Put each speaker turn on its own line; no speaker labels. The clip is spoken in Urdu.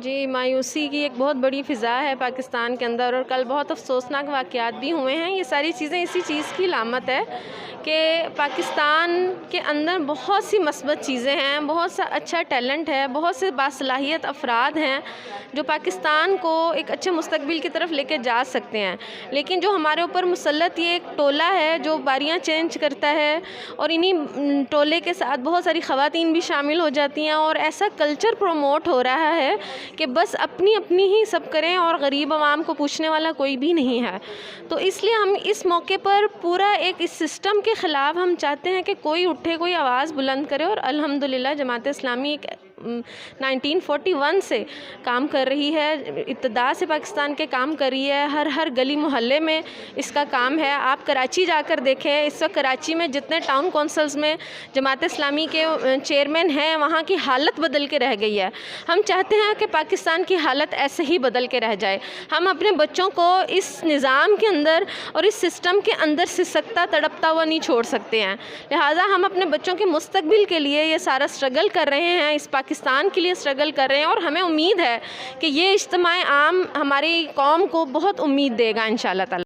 جی، مایوسی کی ایک بہت بڑی فضا ہے پاکستان کے اندر، اور کل بہت افسوسناک واقعات بھی ہوئے ہیں۔ یہ ساری چیزیں اسی چیز کی علامت ہے کہ پاکستان کے اندر بہت سی مثبت چیزیں ہیں، بہت سا اچھا ٹیلنٹ ہے، بہت سے باصلاحیت افراد ہیں جو پاکستان کو ایک اچھے مستقبل کی طرف لے کے جا سکتے ہیں، لیکن جو ہمارے اوپر مسلط یہ ایک ٹولہ ہے جو باریاں چینج کرتا ہے، اور انہی ٹولے کے ساتھ بہت ساری خواتین بھی شامل ہو جاتی ہیں، اور ایسا کلچر پروموٹ ہو رہا ہے کہ بس اپنی اپنی ہی سب کریں اور غریب عوام کو پوچھنے والا کوئی بھی نہیں ہے۔ تو اس لیے ہم اس موقع پر پورا ایک اس سسٹم کے خلاف ہم چاہتے ہیں کہ کوئی اٹھے، کوئی آواز بلند کرے، اور الحمدللہ جماعت اسلامی ایک 1941 سے کام کر رہی ہے، ابتدا سے پاکستان کے کام کر رہی ہے، ہر گلی محلے میں اس کا کام ہے۔ آپ کراچی جا کر دیکھیں، اس وقت کراچی میں جتنے ٹاؤن کونسلز میں جماعت اسلامی کے چیئرمین ہیں، وہاں کی حالت بدل کے رہ گئی ہے۔ ہم چاہتے ہیں کہ پاکستان کی حالت ایسے ہی بدل کے رہ جائے۔ ہم اپنے بچوں کو اس نظام کے اندر اور اس سسٹم کے اندر سسکتا تڑپتا ہوا نہیں چھوڑ سکتے ہیں، لہٰذا ہم اپنے بچوں کے مستقبل کے لیے یہ سارا سٹرگل کر رہے ہیں، اس پاکستان کے لیے سٹرگل کر رہے ہیں، اور ہمیں امید ہے کہ یہ اجتماع عام ہماری قوم کو بہت امید دے گا انشاءاللہ تعالی۔